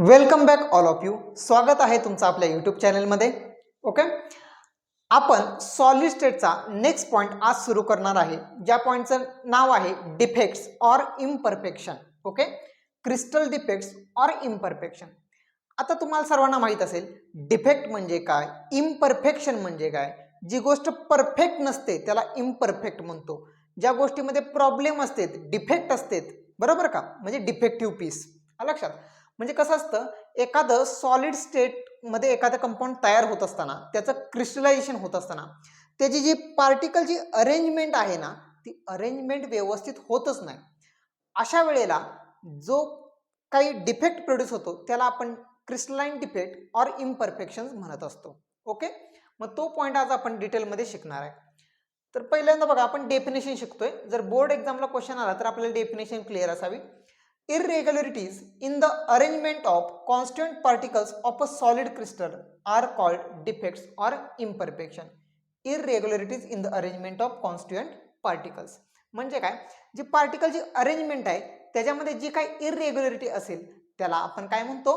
Welcome back all of you. स्वागत आहे तुमचं आपल्या यूट्यूब चॅनलमध्ये. ओके, आपण सॉलिड स्टेटचा नेक्स्ट पॉईंट आज सुरू करणार आहे, ज्या पॉईंटचं नाव आहे defects or imperfection. Okay, crystal defects or imperfection. आता तुम्हाला सर्वांना माहीत असेल डिफेक्ट म्हणजे काय, इम्परफेक्शन म्हणजे काय. जी गोष्ट परफेक्ट नसते त्याला इम्परफेक्ट म्हणतो. ज्या गोष्टीमध्ये प्रॉब्लेम असते, डिफेक्ट असते, बरोबर का, म्हणजे डिफेक्टिव्ह पीस. लक्षात, म्हणजे कसं असतं, एखादं सॉलिड स्टेटमध्ये एखादं कंपाऊंड तयार होत असताना, त्याचं क्रिस्टलायझेशन होत असताना त्याची जी पार्टिकलची अरेंजमेंट आहे ना, ती अरेंजमेंट व्यवस्थित होतच नाही. अशा वेळेला जो काही डिफेक्ट प्रोड्यूस होतो त्याला आपण क्रिस्टलाइन डिफेक्ट ऑर इम्परफेक्शन म्हणत असतो. ओके, मग तो पॉईंट आज आपण डिटेलमध्ये शिकणार आहे. तर पहिल्यांदा बघा, आपण डेफिनेशन शिकतोय. जर बोर्ड एक्झामला क्वेश्चन आला तर आपल्याला डेफिनेशन क्लिअर असावी. Irregularities in the arrangement of constituent particles of a solid crystal are called defects or imperfection. Irregularities in the arrangement of constituent particles म्हणजे काय, जी पार्टिकलची अरेंजमेंट आहे त्याच्यामध्ये जी काही इररेग्युलरिटी असेल त्याला आपण काय म्हणतो,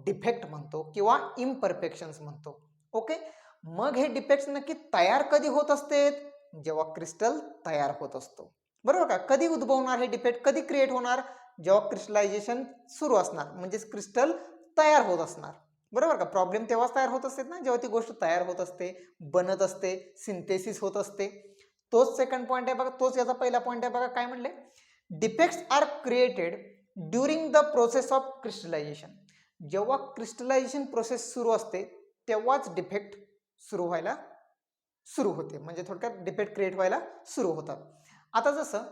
डिफेक्ट म्हणतो किंवा इम्परफेक्शन्स म्हणतो. ओके, मग हे डिफेक्ट्स नक्की तयार कधी होत असते, जेव्हा क्रिस्टल तयार होत असतो. बरोबर का, कधी उद्भवणार हे डिफेक्ट, कधी क्रिएट होणार, जेव्हा क्रिस्टलायझेशन सुरू असणार, म्हणजे क्रिस्टल तयार होत असणार. बरोबर का, प्रॉब्लेम तेव्हाच तयार होत असते ना जेव्हा ती गोष्ट तयार होत असते, बनत असते, सिंथेसिस होत असते. तोच सेकंड पॉईंट आहे बघा, तोच याचा पहिला पॉईंट आहे बघा. काय म्हणले, defects are created during the process of crystallization. जेव्हा क्रिस्टलायझेशन प्रोसेस सुरू असते तेव्हाच डिफेक्ट सुरू व्हायला सुरू होते, म्हणजे थोडक्यात डिफेक्ट क्रिएट व्हायला सुरू होतात. आता जसं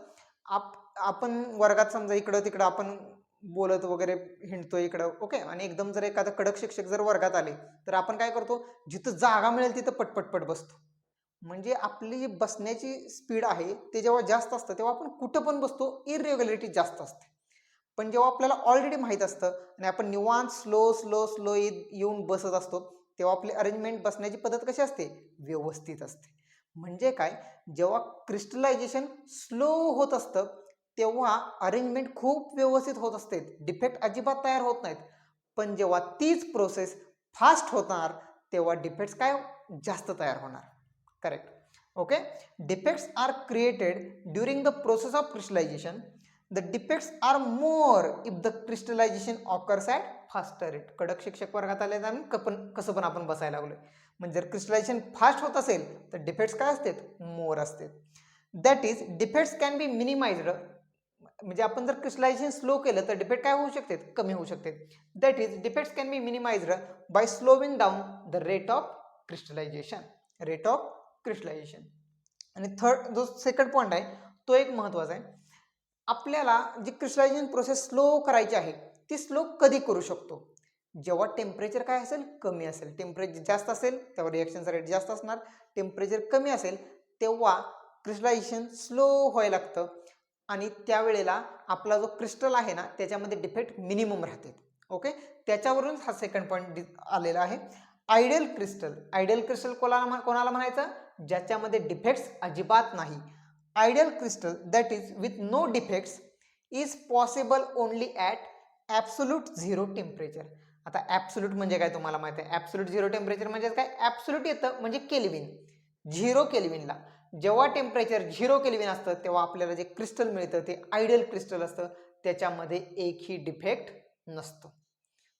आपण वर्गात समजा इकडं तिकडं आपण बोलत वगैरे हिंडतोय इकडं, ओके, आणि एकदम जर एखादा कडक शिक्षक जर वर्गात आले तर आपण काय करतो, जिथं जागा मिळेल तिथं पटपटपट बसतो. म्हणजे आपली जी बसण्याची स्पीड आहे ते जेव्हा जास्त असतं तेव्हा आपण कुठं पण बसतो, इररेग्युलरिटी जास्त असते. पण जेव्हा आपल्याला ऑलरेडी माहीत असतं आणि आपण निवांत स्लो स्लो स्लो येऊन बसत असतो तेव्हा आपली अरेंजमेंट, बसण्याची पद्धत कशी असते, व्यवस्थित असते. म्हणजे काय, जेव्हा क्रिस्टलायझेशन स्लो होत असतं तेव्हा अरेंजमेंट खूप व्यवस्थित होत असते, डिफेक्ट अजिबात तयार होत नाहीत. पण जेव्हा तीच प्रोसेस फास्ट होणार तेव्हा डिफेक्ट्स काय, जास्त तयार होणार. Correct. Okay, defects are created during the process of crystallization. The defects are more if the crystallization occurs at faster rate. कडक शिक्षक वर्गात आले आणि कसं पण आपण बसायला लागलोय, म्हणजे जर क्रिस्टलायझेशन फास्ट होत असेल तर डिफेक्ट्स काय असतात, मोर असतात. That is defects can be minimised. म्हणजे आपण जर क्रिस्टलायझेशन स्लो केलं तर डिफेक्ट काय होऊ शकते, कमी होऊ शकते. That is defects can be minimised by slowing down the rate of crystallisation. Rate of crystallisation. आणि थर्ड जो सेकंड पॉईंट आहे तो एक महत्वाचा आहे. आपल्याला जी क्रिस्टलायझेशन प्रोसेस स्लो करायची आहे ती स्लो कधी करू शकतो, जेव्हा टेम्परेचर काय असेल, कमी असेल. टेम्परेचर जास्त असेल तेव्हा रिएक्शनचा रेट जास्त असणार, टेम्परेचर कमी असेल तेव्हा क्रिस्टलायझेशन स्लो व्हायला लागतं आणि त्यावेळेला आपला जो क्रिस्टल आहे ना त्याच्यामध्ये डिफेक्ट मिनिमम राहते. ओके, त्याच्यावरून हा सेकंड पॉईंट आलेला आहे. Ideal crystal. आयडियल क्रिस्टल कोणाला म्हणायचं, ज्याच्यामध्ये डिफेक्ट्स अजिबात नाही. Ideal crystal that is with no defects is possible only at absolute zero temperature. आता ॲब्सोल्यूट म्हणजे काय तुम्हाला माहिती आहे, ॲब्सोल्यूट झिरो टेम्परेचर म्हणजे काय, ॲब्सोल्यूट येतं म्हणजे केल्विन. 0 केल्विनला जेव्हा टेम्परेचर 0 केल्विन असतं तेव्हा आपल्याला जे क्रिस्टल मिळतं ते आयडियल क्रिस्टल असतं, त्याच्यामध्ये एकही डिफेक्ट नसतो.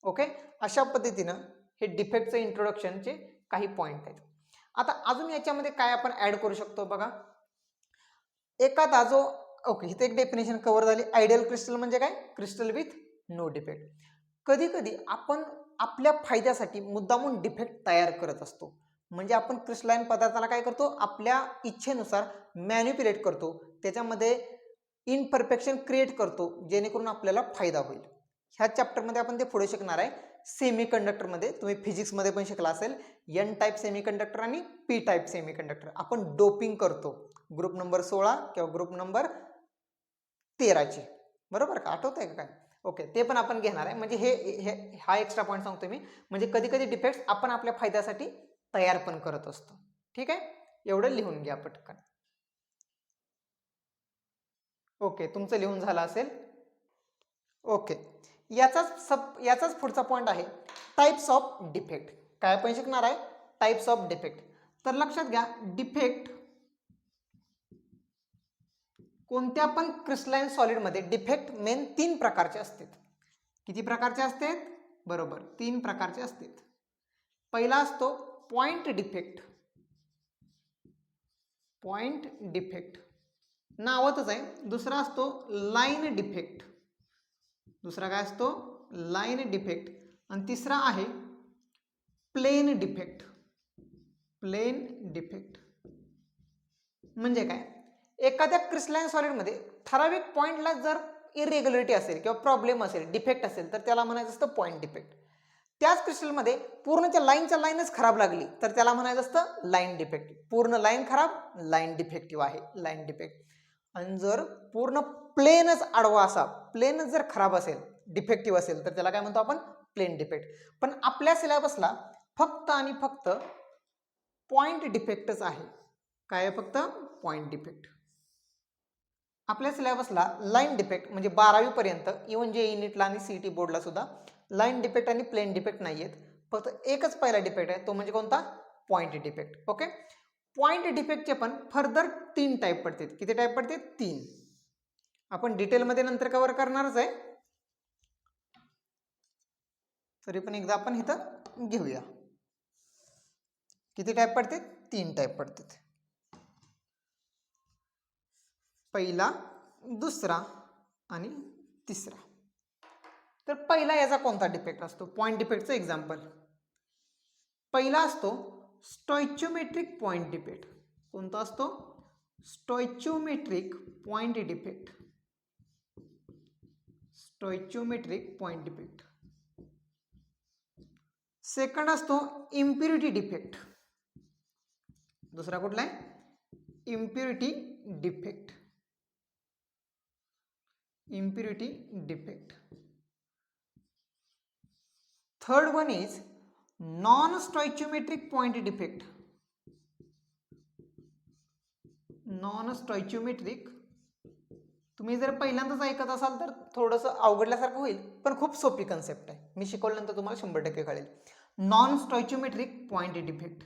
ओके, अशा पद्धतीनं हे डिफेक्टचं इंट्रोडक्शनचे काही पॉईंट आहेत. आता अजून याच्यामध्ये काय आपण ऍड करू शकतो बघा. एखादा जो, ओके, इथे एक डेफिनेशन कव्हर झाली. आयडियल क्रिस्टल म्हणजे काय, क्रिस्टल विथ नो डिफेक्ट. कधी कधी आपण आपल्या फायद्यासाठी मुद्दामून डिफेक्ट तयार करत असतो. म्हणजे आपण क्रिस्टलाइन पदार्थाला काय करतो, आपल्या इच्छेनुसार मॅन्युप्युलेट करतो, त्याच्यामध्ये इनपरफेक्शन क्रिएट करतो जेणेकरून आपल्याला फायदा होईल. ह्या चॅप्टरमध्ये आपण ते पुढे शिकणार आहे. सेमीकंडक्टरमध्ये तुम्ही फिजिक्समध्ये पण शिकला असेल, एन टाईप सेमीकंडक्टर आणि पी टाईप सेमीकंडक्टर. आपण डोपिंग करतो ग्रुप नंबर 16 किंवा ग्रुप नंबर 13चे, बरोबर का, आठवत आहे का काय. ओके, ते पण आपण घेणार आहे. म्हणजे हे हा एक्स्ट्रा पॉईंट सांगतो मी. म्हणजे कधी कधी डिफेक्ट्स आपण आपल्या फायद्यासाठी तयार पण करत असतो. ठीक आहे, एवढं लिहून घ्या पटकन. ओके, तुमचं लिहून झालं असेल. ओके, याचाच पुढचा पॉईंट आहे टाइप्स ऑफ डिफेक्ट. काय आपण शिकणार आहे? Types of defect. तर लक्षात घ्या, डिफेक्ट कोणत्या पण क्रिस्टलाइन सॉलिडमध्ये डिफेक्ट मेन 3 प्रकारचे असतात. किती प्रकारचे असतात? बरोबर, 3 प्रकारचे असतात. पहिला असतो पॉइंट डिफेक्ट. पॉइंट डिफेक्ट नावातच आहे. दुसरा असतो लाईन डिफेक्ट. दुसरा काय असतो? Line defect. आणि तिसरा आहे प्लेन डिफेक्ट. प्लेन डिफेक्ट म्हणजे काय? एखाद्या क्रिस्टलाइन सॉलिडमध्ये ठराविक पॉइंटला जर इरेग्युलरिटी असेल किंवा प्रॉब्लेम असेल, डिफेक्ट असेल, तर त्याला म्हणायचं असतं पॉइंट डिफेक्ट. त्याच क्रिस्टलमध्ये पूर्णच्या लाईनच खराब लागली तर त्याला म्हणायचं असतं लाईन डिफेक्ट. पूर्ण लाईन खराब, लाईन डिफेक्टिव्ह आहे, लाईन डिफेक्ट. आणि जर पूर्ण प्लेनच आडवा असा, प्लेनच जर खराब असेल, डिफेक्टिव्ह असेल, तर त्याला काय म्हणतो आपण? Plane defect. पण आपल्या सिलेबसला फक्त आणि फक्त पॉइंट डिफेक्टच आहे. काय आहे? फक्त पॉइंट डिफेक्ट. आपल्या सिलेबसला लाईन डिफेक्ट म्हणजे 12वी पर्यंत इव्हन जे नीटला आणि सीईटी बोर्डला सुद्धा लाईन डिफेक्ट आणि प्लेन डिफेक्ट नाही आहेत. फक्त एकच पहिला डिफेक्ट आहे, तो म्हणजे कोणता? Point defect. ओके. पॉइंट डिफेक्टचे पण फर्दर 3 टाईप पडतात. किती टाईप पडतात? 3. आपण डिटेलमध्ये नंतर कव्हर करणारच आहे, तरी पण एकदा आपण इथं घेऊया. किती टाईप पडतात? 3 टाईप पडतात. पहिला, दुसरा आणि तिसरा. तर पहिला याचा कोणता डिफेक्ट असतो? पॉइंट डिफेक्टचं एक्झाम्पल. पहिला असतो स्टॉइचियोमेट्रिक पॉइंट डिफेक्ट. कोणता असतो? Stoichiometric point defect. Stoichiometric point defect. Second असतो इम्प्युरिटी डिफेक्ट. दुसरा कुठला आहे? Impurity defect. Impurity defect. Third one is non stoichiometric point defect. Non stoichiometric. तुम्ही जर पहिल्यांदाच ऐकत असाल तर थोडंसं अवघडल्यासारखं होईल, पण खूप सोपी कन्सेप्ट आहे. मी शिकवल्यानंतर तुम्हाला 100% कळेल. Non stoichiometric point defect.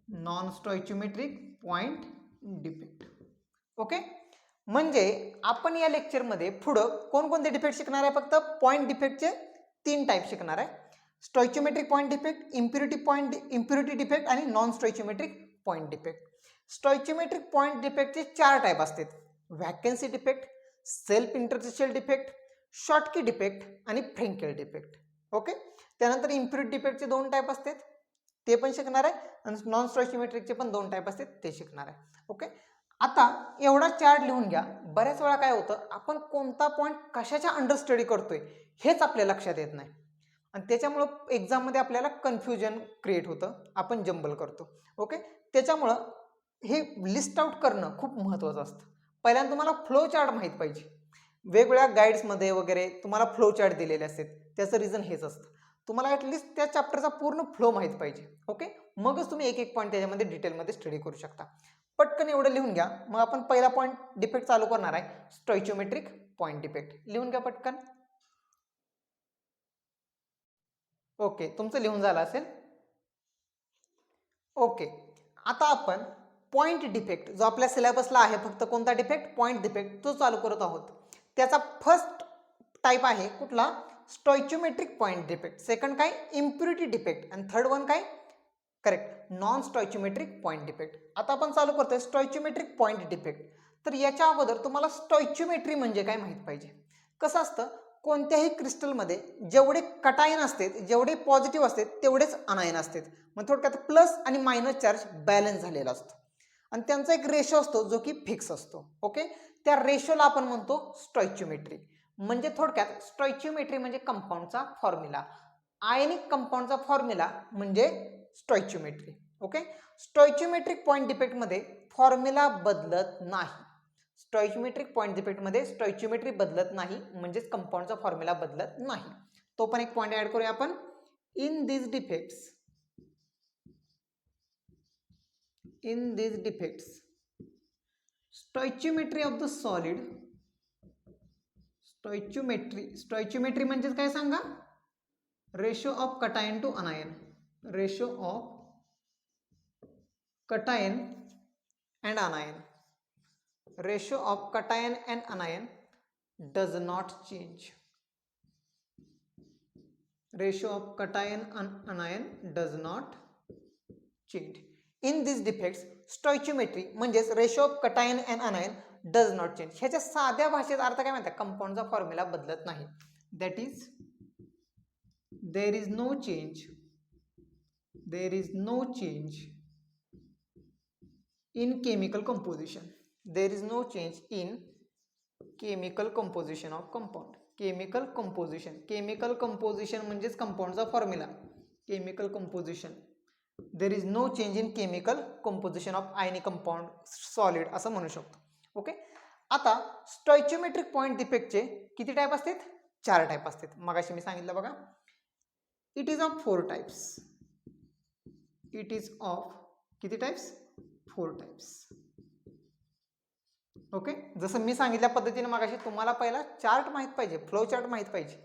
Non stoichiometric point defect. Okay. म्हणजे आपण या लेक्चरमध्ये पुढं कोणकोणते डिफेक्ट शिकणार आहे? फक्त पॉइंट डिफेक्टचे 3 टाईप शिकणार आहे. Stoichiometric point defect, impurity defect आणि non stoichiometric point defect. Stoichiometric point डिफेक्टचे 4 टाईप असतात. Vacancy defect, self interstitial defect, Schottky defect आणि फ्रँकेल डिफेक्ट. ओके. त्यानंतर इम्प्युरिटी डिफेक्टचे 2 टाईप असतात, ते पण शिकणार आहे. आणि नॉन स्टॉइचियोमेट्रिकचे पण 2 टाईप असतात, ते शिकणार आहे. ओके. आता एवढा चार्ट लिहून घ्या. बऱ्याच वेळा काय होतं, आपण कोणता पॉईंट कशाच्या अंडर स्टडी करतोय हेच आपल्या लक्षात येत नाही, आणि त्याच्यामुळं एक्झाममध्ये आपल्याला कन्फ्युजन क्रिएट होतं, आपण जंबल करतो. ओके. त्याच्यामुळं हे लिस्ट आउट करणं खूप महत्त्वाचं असतं. पहिल्यांदा तुम्हाला फ्लो चार्ट माहीत पाहिजे. वेगवेगळ्या गाईड्समध्ये वगैरे तुम्हाला फ्लो चार्ट दिलेले असतात. त्याचं रिझन हेच असतं, तुम्हाला ॲटलिस्ट त्या चॅप्टरचा पूर्ण फ्लो माहीत पाहिजे. ओके. मगच तुम्ही एक एक पॉईंट त्याच्यामध्ये डिटेलमध्ये स्टडी करू शकता. पटकन एवढं लिहून घ्या. मग आपण पहिला पॉईंट डिफेक्ट चालू करणार आहे, स्टॉइचियोमेट्रिक पॉईंट डिफेक्ट. लिहून घ्या पटकन. ओके, तुमचं लिहून झालं असेल. ओके. आता आपण पॉईंट डिफेक्ट जो आपल्या सिलेबसला आहे, फक्त कोणता डिफेक्ट? पॉईंट डिफेक्ट, तो चालू करत आहोत. त्याचा फर्स्ट टाईप आहे कुठला? Stoichiometric point defect. सेकंड काय? Impurity defect. आणि थर्ड वन काय? Correct, non stoichiometric point defect. आता आपण चालू करतोय स्टॉइचियोमेट्रिक पॉईंट डिफेक्ट. तर याच्या अगोदर तुम्हाला स्टॉइचियोमेट्री म्हणजे काय माहित पाहिजे. कसं असतं, कोणत्याही क्रिस्टलमध्ये जेवढे कटायन असतात, जेवढे पॉझिटिव्ह असतात, तेवढेच अनायन असतात. मग थोडक्यात प्लस आणि मायनस चार्ज बॅलन्स झालेला असतो, आणि त्यांचा एक रेशो असतो जो की फिक्स असतो. ओके. त्या रेशोला आपण म्हणतो स्टॉइचियोमेट्री. म्हणजे थोडक्यात स्टॉइचियोमेट्री म्हणजे कंपाऊंडचा फॉर्म्युला. आयनिक कंपाऊंडचा फॉर्म्युला म्हणजे स्टॉइचियोमेट्री. ओके. स्टॉइचियोमेट्रिक पॉईंट डिफेक्टमध्ये फॉर्म्युला बदलत नाही. स्टॉइचियोमेट्रिक पॉईंट डिफेक्टमध्ये स्टॉइचियोमेट्री बदलत नाही, म्हणजेच कंपाऊंडचा फॉर्म्युला बदलत नाही. तो पण एक पॉईंट ऍड करूया आपण. In this defects stoichiometry of the solid stoichiometry म्हणजे काय सांगा? Ratio of cation to anion. Ratio of cation and anion. Ratio of cation and anion does not change. Ratio of cation and anion does not change. In these defects, stoichiometry म्हणजेच ratio of cation and anion does not change. ह्याच्या साध्या भाषेत अर्थ काय म्हणतात? कंपाऊंडचा formula बदलत नाही. That is there is no change. There is no change in chemical composition. There is no change in chemical composition of compound. Chemical composition म्हणजेच कंपाऊंडचा formula. Chemical composition. There is no change in chemical composition of ionic compound solid असं म्हणू शकतो. Okay. आता स्टॉइचियोमेट्रिक point डिफेक्टचे किती type असतात? 4 type असतात. मगाशी मी सांगितलं बघा. It is of 4 types. It is of किती टाईप्स? 4 टाईप्स. ओके. जसं मी सांगितल्या पद्धतीने मगाशी तुम्हाला पहिला चार्ट माहित पाहिजे, फ्लो चार्ट माहित पाहिजे,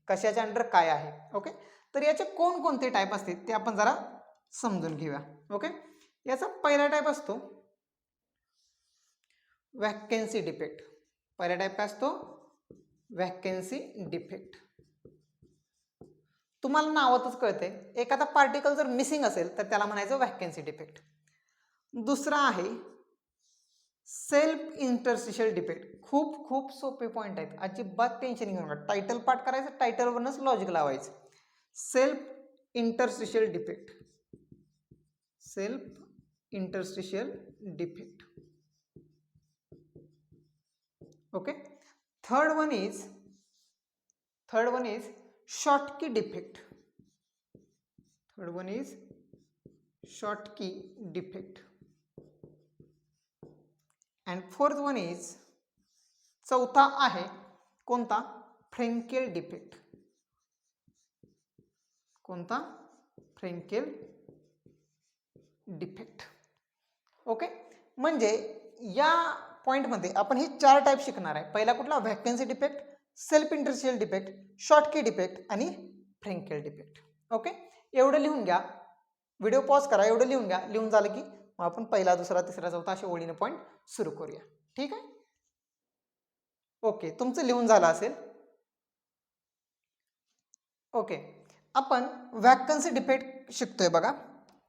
कशाच्या अंडर काय आहे. ओके. तर याचे कोणकोणते टाईप असतील ते आपण जरा समजून घेऊया. ओके. याचा पहिला टाईप असतो व्हॅकन्सी डिफेक्ट. पहिला टाईप काय असतो? Vacancy defect. तुम्हाला नावातच कळते, एखादा पार्टिकल जर मिसिंग असेल तर त्याला म्हणायचं व्हॅकन्सी डिफेक्ट. दुसरा आहे सेल्फ इंटरस्टिशियल डिफेक्ट. खूप सोपे पॉईंट आहेत, अजिबात टेन्शन घेऊ नका. टायटल पाठ करायचं, टायटलवरच लॉजिक लावायचं. Self interstitial defect. Self interstitial defect. Okay. Third one is Schottky defect. Third one is Schottky defect. And fourth one is, चौथा आहे कोणता? फ्रेंकेल डिफेक्ट. कोणता? फ्रेंकेल डिफेक्ट. ओके. म्हणजे या पॉइंटमध्ये आपण हे 4 टाईप शिकणार आहे. पहिला कुठला? Vacancy defect, self interstitial defect, Schottky defect आणि फ्रेंकेल डिफेक्ट. ओके. एवढं लिहून घ्या. व्हिडिओ पॉज करा, एवढं लिहून घ्या. लिहून झालं की आपण पहिला, दुसरा, तिसरा, चौथा अशा ओळीने पॉईंट सुरू करूया. ठीक आहे. ओके. तुमचं लिहून झालं असेल. ओके. आपण व्हॅकन्सी डिफेक्ट शिकतोय बघा.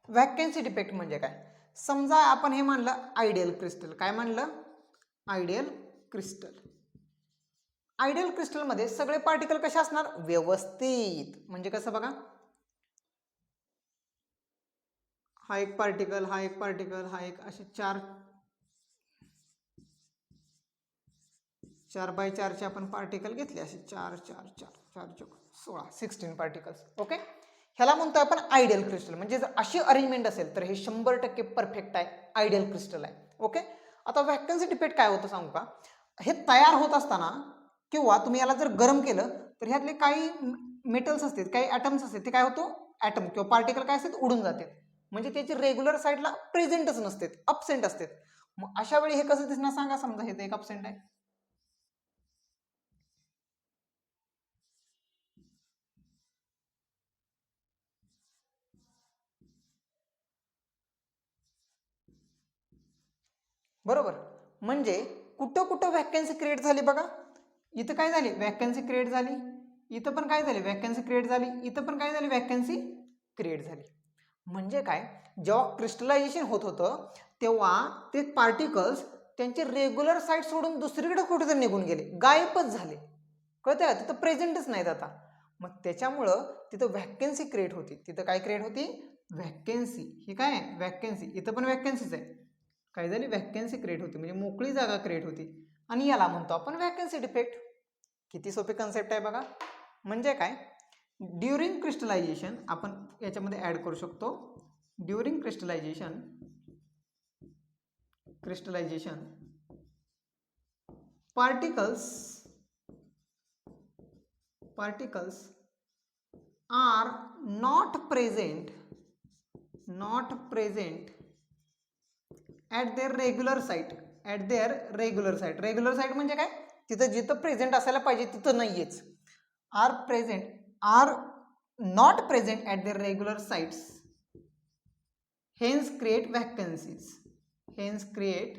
व्हॅकन्सी डिफेक्ट म्हणजे काय? समजा आपण हे मानलं आयडियल क्रिस्टल. काय मानलं? Ideal crystal. आयडियल क्रिस्टलमध्ये सगळे पार्टिकल कसे असणार? व्यवस्थित. म्हणजे कसं बघा, हा एक पार्टिकल, हा एक पार्टिकल, हा एक, असे 4x4 चे आपण पार्टिकल घेतले. असे 4 चौक 16, 16 पार्टिकल्स. ओके. ह्याला म्हणतो आपण आयडियल क्रिस्टल. म्हणजे जर अशी अरेंजमेंट असेल तर हे 100% परफेक्ट आहे, आयडियल क्रिस्टल आहे. ओके. आता व्हॅकन्सी डिफेक्ट काय होतं सांगू का? हे तयार होत असताना किंवा तुम्ही याला जर गरम केलं तर ह्यातले काही मेटल्स असतात, काही ॲटम्स असतात, ते काय होतं? ॲटम किंवा पार्टिकल काय असतात? उडून जातात. म्हणजे त्याची रेग्युलर साईडला प्रेझेंटच नसतात, अबसेंट असतात. मग अशा वेळी हे कसं दिसणार सांगा? समजा हे एक अबसेंट आहे. बरोबर. म्हणजे कुठं कुठं व्हॅकन्सी क्रिएट झाली बघा. इथं काय झाली? व्हॅकन्सी क्रिएट झाली. इथं पण काय झाली? व्हॅकन्सी क्रिएट झाली. इथं पण काय झाली? व्हॅकन्सी क्रिएट झाली. म्हणजे काय? जेव्हा क्रिस्टलायझेशन होत होतं तेव्हा ते पार्टिकल्स त्यांचे रेग्युलर साईड सोडून दुसरीकडे कुठेतरी निघून गेले, गायबच झाले. कळतंय? तिथं प्रेझेंटच नाहीत आता. मग त्याच्यामुळं तिथं व्हॅकन्सी क्रिएट होती. तिथं काय क्रिएट होती? व्हॅकन्सी. ही काय आहे? व्हॅकन्सी. इथं पण व्हॅकन्सीच आहे. काय झाली? व्हॅकन्सी क्रिएट होती, म्हणजे मोकळी जागा क्रिएट होती. आणि याला म्हणतो आपण व्हॅकन्सी डिफेक्ट. किती सोपी कन्सेप्ट आहे बघा. म्हणजे काय? ड्युरिंग क्रिस्टलायझेशन आपण याच्यामध्ये ऍड करू शकतो. During crystallization particles are not present at their regular site. Regular site म्हणजे काय? तिथं जिथं प्रेझेंट असायला पाहिजे तिथं नाहीयेच. Are not present at the regular sites, hence create vacancies. Hence create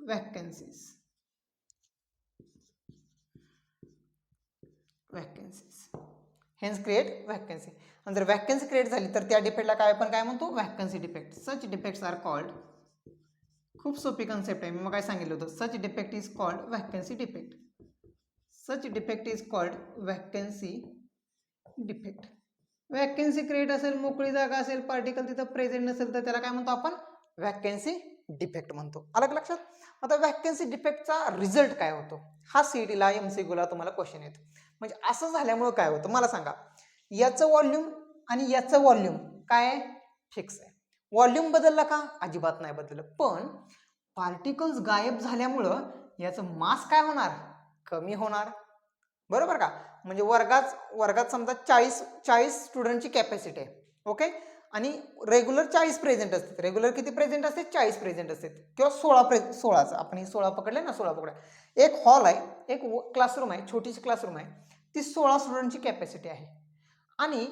vacancies. Hence create vacancy. आणि जर वॅकन्सी क्रिएट झाली तर त्या डिफेक्टला काय आपण काय म्हणतो? Vacancy defect. Such defects are called, खूप सोपी कन्सेप्ट आहे, मी मग काय सांगितलं होतं, such defect is called vacancy defect. Such defect is called vacancy defect. Vacancy create असेल, मोकळी जागा असेल, पार्टिकल तिथं प्रेझेंट नसेल तर त्याला काय म्हणतो आपण? वॅकन्सी डिफेक्ट म्हणतो. अलग लक्षात. आता वॅकन्सी डिफेक्टचा रिझल्ट काय होतो हा सीईटीला एमसीक्यूला तुम्हाला क्वेश्चन येतो. म्हणजे असं झाल्यामुळे काय होतं मला सांगा. याचं व्हॉल्यूम आणि याचं व्हॉल्यूम काय फिक्स आहे. व्हॉल्यूम बदलला का? अजिबात नाही बदललं. पण पार्टिकल्स गायब झाल्यामुळं याचं मास काय होणार? कमी होणार. बरोबर का? म्हणजे वर्गात समजा 40 स्टुडंटची कॅपॅसिटी आहे. ओके. आणि रेग्युलर 40 प्रेझेंट असतात. रेग्युलर किती प्रेझेंट असते? 40 प्रेझेंट असतात. किंवा 16चं आपण हे 16 पकडले ना, 16 पकडा. एक हॉल आहे, एक क्लासरूम आहे, छोटीशी क्लासरूम आहे, ती 16 स्टुडंटची कॅपॅसिटी आहे. आणि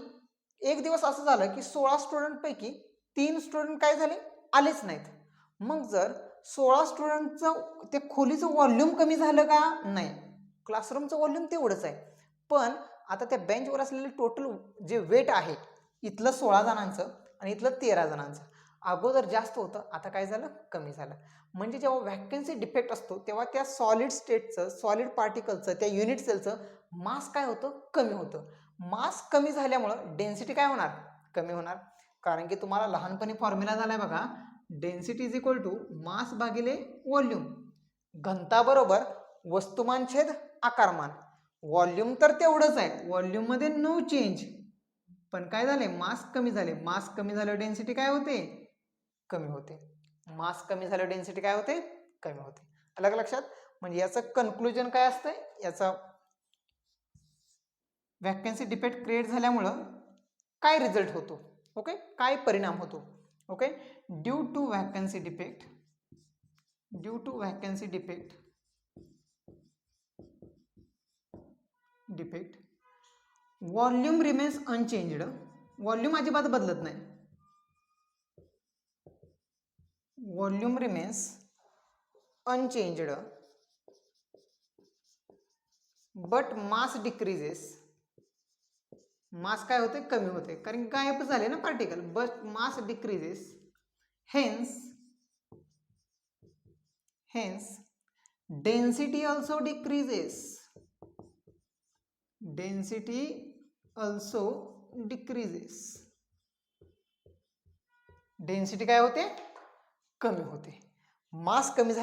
एक दिवस असं झालं की 16 स्टुडंटपैकी 3 स्टुडंट काय झाले? आलेच नाहीत. मग जर 16 स्टुडंटचं त्या खोलीचं व्हॉल्यूम कमी झालं का? नाही. क्लासरूमचं व्हॉल्यूम तेवढंच आहे. पण आता त्या बेंचवर असलेलं टोटल जे वेट आहे, इथलं 16 जणांचं आणि इथलं 13 जणांचं, अगोदर जास्त होतं, आता काय झालं? कमी झालं. म्हणजे जेव्हा व्हॅकन्सी डिफेक्ट असतो तेव्हा त्या सॉलिड स्टेटचं, सॉलिड पार्टिकलचं, त्या युनिट सेलचं मास काय होतं? कमी होतं. मास कमी झाल्यामुळं डेन्सिटी काय होणार? कमी होणार. कारण की तुम्हाला लहानपणी फॉर्म्युला झालाय बघा, density is equal to mass भागिले व्हॉल्यूम. घनता बरोबर वस्तुमान छेद आकारमान. व्हॉल्यूम तर तेवढंच आहे, व्हॉल्यूम मध्ये नो चेंज. पण काय झाले? मास कमी झाले. मास कमी झालं डेन्सिटी काय होते? कमी होते. मास कमी झालं डेन्सिटी काय होते? कमी होते. अलग लक्षात. म्हणजे याचं कन्क्लुजन काय असतंय? याचा वॅकन्सी डिफेक्ट क्रिएट झाल्यामुळं काय रिझल्ट होतो? ओके, काय परिणाम होतो? Okay, due to vacancy defect, volume remains unchanged. Volume अजिबात बदलत नाही. Volume remains unchanged but mass decreases. Mass काय होते? कमी होते, कारण गायब झाले ना particle. But mass decreases, hence density also decreases. Density also decreases. Density काय होते? कमी होते. मास कमी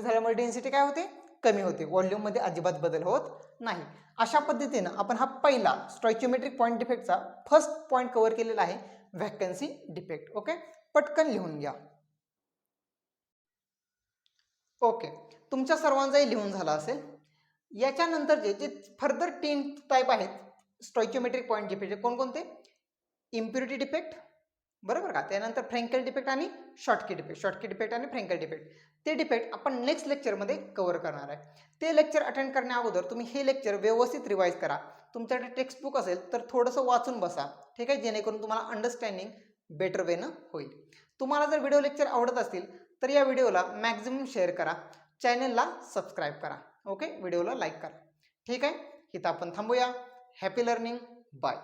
झाल्यामुळे डेन्सिटी काय होते? कमी होते. व्हॉल्यूम मध्ये अजिबात बदल होत नाही. अशा पद्धतीनं आपण हा पहिला स्टॉइचियोमेट्रिक पॉईंट डिफेक्टचा फर्स्ट पॉईंट कव्हर केलेला आहे, व्हॅकन्सी डिफेक्ट. ओके, पटकन लिहून घ्या. ओके, तुमच्या सर्वांचाही लिहून झाला असेल. याच्यानंतरचे जे फर्दर 3 टाईप आहेत स्टॉइचियोमेट्रिक पॉईंट डिफेक्ट, कोणकोणते? इम्प्युरिटी डिफेक्ट, बरोबर का? त्यानंतर फ्रँकेल डिफेक्ट आणि शॉर्टकी डिफेक्ट आणि फ्रँकेल डिफेक्ट. ते डिफेक्ट आपण नेक्स्ट लेक्चरमध्ये कव्हर करणार आहे. ते लेक्चर अटेंड करण्या अगोदर तुम्ही हे लेक्चर व्यवस्थित रिवाईज करा. तुमच्याकडे टेक्स्टबुक असेल तर थोडंसं वाचून बसा, ठीक आहे, जेणेकरून तुम्हाला अंडरस्टँडिंग बेटर वेनं होईल. तुम्हाला जर व्हिडिओ लेक्चर आवडत असतील तर या व्हिडिओला मॅक्झिमम शेअर करा, चॅनलला सबस्क्राईब करा, ओके, व्हिडिओला लाईक करा. ठीक आहे, इथं आपण थांबूया. Happy learning, bye.